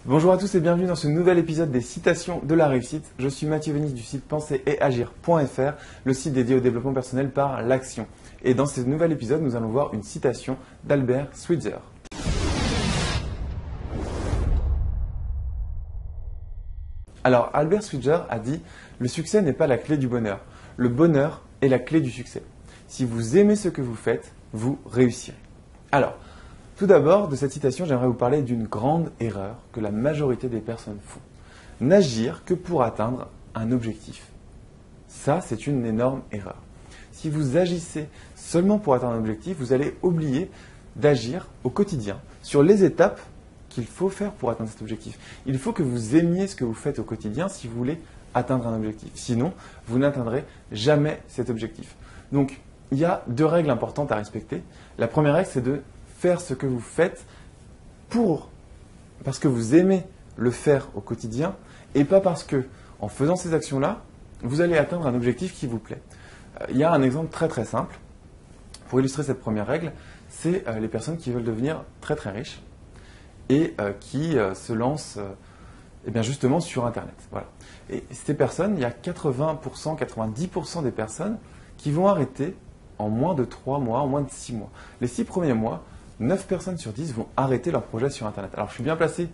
Bonjour à tous et bienvenue dans ce nouvel épisode des citations de la réussite. Je suis Mathieu Venise du site penser-et-agir.fr, le site dédié au développement personnel par l'action. Et dans ce nouvel épisode, nous allons voir une citation d'Albert Schweitzer. Alors, Albert Schweitzer a dit « Le succès n'est pas la clé du bonheur. Le bonheur est la clé du succès. Si vous aimez ce que vous faites, vous réussirez. » Alors, tout d'abord, de cette citation, j'aimerais vous parler d'une grande erreur que la majorité des personnes font. N'agir que pour atteindre un objectif. Ça, c'est une énorme erreur. Si vous agissez seulement pour atteindre un objectif, vous allez oublier d'agir au quotidien sur les étapes qu'il faut faire pour atteindre cet objectif. Il faut que vous aimiez ce que vous faites au quotidien si vous voulez atteindre un objectif. Sinon, vous n'atteindrez jamais cet objectif. Donc, il y a deux règles importantes à respecter. La première règle, c'est de faire ce que vous faites parce que vous aimez le faire au quotidien et pas parce que, en faisant ces actions-là, vous allez atteindre un objectif qui vous plaît. Il y a un exemple très très simple pour illustrer cette première règle, c'est les personnes qui veulent devenir très très riches et qui se lancent justement sur Internet. Voilà. Et ces personnes, il y a 80%, 90% des personnes qui vont arrêter en moins de 3 mois, en moins de 6 mois. Les 6 premiers mois, 9 personnes sur 10 vont arrêter leur projet sur Internet. Alors je suis bien placé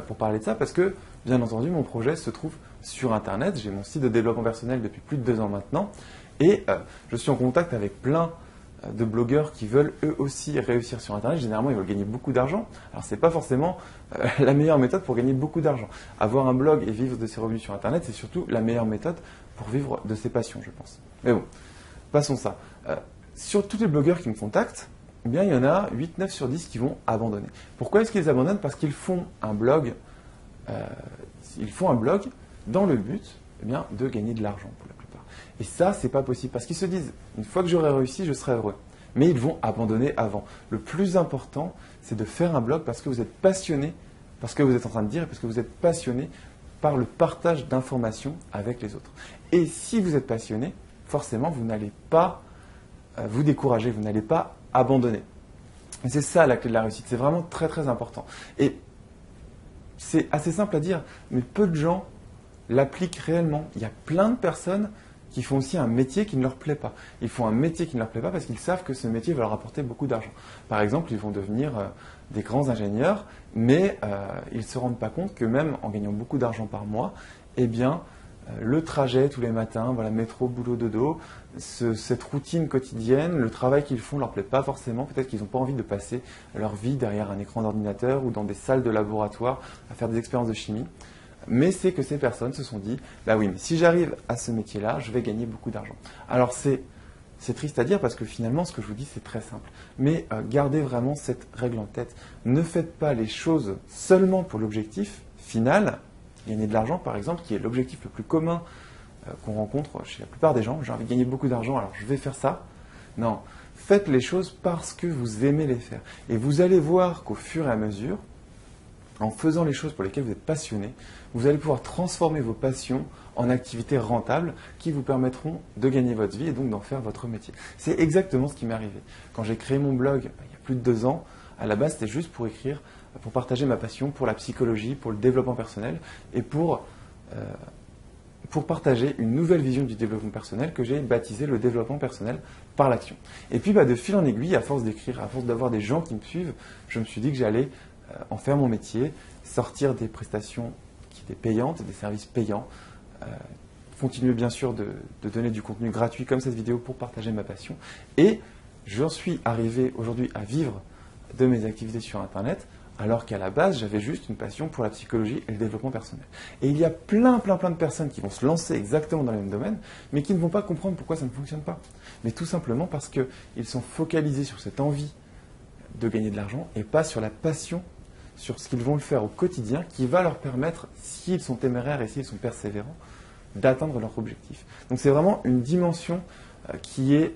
pour parler de ça parce que, bien entendu, mon projet se trouve sur Internet. J'ai mon site de développement personnel depuis plus de 2 ans maintenant et je suis en contact avec plein de blogueurs qui veulent eux aussi réussir sur Internet. Généralement, ils veulent gagner beaucoup d'argent. Alors, ce n'est pas forcément la meilleure méthode pour gagner beaucoup d'argent. Avoir un blog et vivre de ses revenus sur Internet, c'est surtout la meilleure méthode pour vivre de ses passions, je pense. Mais bon, passons ça. Sur tous les blogueurs qui me contactent, eh bien, il y en a 8, 9 sur 10 qui vont abandonner. Pourquoi est-ce qu'ils abandonnent? Parce qu'ils font un blog, dans le but de gagner de l'argent pour la plupart. Et ça, c'est pas possible parce qu'ils se disent, une fois que j'aurai réussi, je serai heureux. Mais ils vont abandonner avant. Le plus important, c'est de faire un blog parce que vous êtes passionné, parce que vous êtes en train de dire, parce que vous êtes passionné par le partage d'informations avec les autres. Et si vous êtes passionné, forcément, vous n'allez pas vous décourager, vous n'allez pas abandonner. Et c'est ça la clé de la réussite, c'est vraiment très très important. Et c'est assez simple à dire, mais peu de gens l'appliquent réellement. Il y a plein de personnes qui font aussi un métier qui ne leur plaît pas. Ils font un métier qui ne leur plaît pas parce qu'ils savent que ce métier va leur apporter beaucoup d'argent. Par exemple, ils vont devenir des grands ingénieurs, mais ils ne se rendent pas compte que même en gagnant beaucoup d'argent par mois, eh bien, le trajet tous les matins, voilà, métro, boulot, dodo, cette routine quotidienne, le travail qu'ils font ne leur plaît pas forcément. Peut-être qu'ils n'ont pas envie de passer leur vie derrière un écran d'ordinateur ou dans des salles de laboratoire à faire des expériences de chimie. Mais c'est que ces personnes se sont dit, bah oui, mais si j'arrive à ce métier-là, je vais gagner beaucoup d'argent. Alors c'est triste à dire parce que finalement, ce que je vous dis, c'est très simple. Mais gardez vraiment cette règle en tête. Ne faites pas les choses seulement pour l'objectif final, gagner de l'argent par exemple, qui est l'objectif le plus commun qu'on rencontre chez la plupart des gens. J'ai envie de gagner beaucoup d'argent, alors je vais faire ça. Non, faites les choses parce que vous aimez les faire. Et vous allez voir qu'au fur et à mesure, en faisant les choses pour lesquelles vous êtes passionné, vous allez pouvoir transformer vos passions en activités rentables qui vous permettront de gagner votre vie et donc d'en faire votre métier. C'est exactement ce qui m'est arrivé. Quand j'ai créé mon blog il y a plus de 2 ans, à la base c'était juste pour écrire, pour partager ma passion pour la psychologie, pour le développement personnel et pour partager une nouvelle vision du développement personnel que j'ai baptisé le développement personnel par l'action. Et puis de fil en aiguille, à force d'écrire, à force d'avoir des gens qui me suivent, je me suis dit que j'allais en faire mon métier, sortir des prestations qui étaient payantes, des services payants, continuer bien sûr de donner du contenu gratuit comme cette vidéo pour partager ma passion. Et j'en suis arrivé aujourd'hui à vivre de mes activités sur Internet, alors qu'à la base, j'avais juste une passion pour la psychologie et le développement personnel. Et il y a plein de personnes qui vont se lancer exactement dans le même domaine, mais qui ne vont pas comprendre pourquoi ça ne fonctionne pas. Mais tout simplement parce qu'ils sont focalisés sur cette envie de gagner de l'argent et pas sur la passion, sur ce qu'ils vont le faire au quotidien, qui va leur permettre, s'ils sont téméraires et s'ils sont persévérants, d'atteindre leur objectif. Donc c'est vraiment une dimension qui est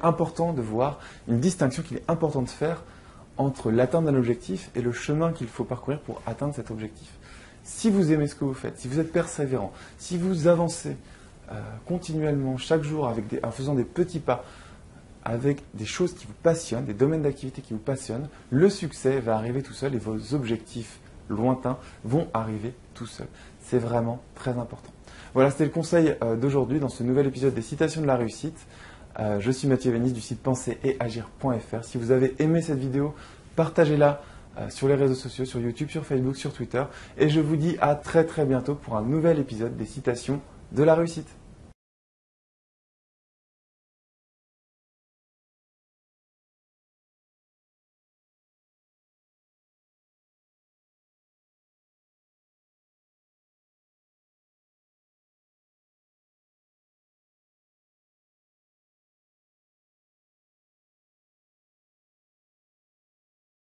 important de voir, une distinction qu'il est important de faire entre l'atteinte d'un objectif et le chemin qu'il faut parcourir pour atteindre cet objectif. Si vous aimez ce que vous faites, si vous êtes persévérant, si vous avancez continuellement, chaque jour, en faisant des petits pas, avec des choses qui vous passionnent, des domaines d'activité qui vous passionnent, le succès va arriver tout seul et vos objectifs lointains vont arriver tout seuls. C'est vraiment très important. Voilà, c'était le conseil d'aujourd'hui dans ce nouvel épisode des citations de la réussite. Je suis Mathieu Vénis du site pensereetagir.fr. Si vous avez aimé cette vidéo, partagez-la sur les réseaux sociaux, sur YouTube, sur Facebook, sur Twitter. Et je vous dis à très bientôt pour un nouvel épisode des citations de la réussite.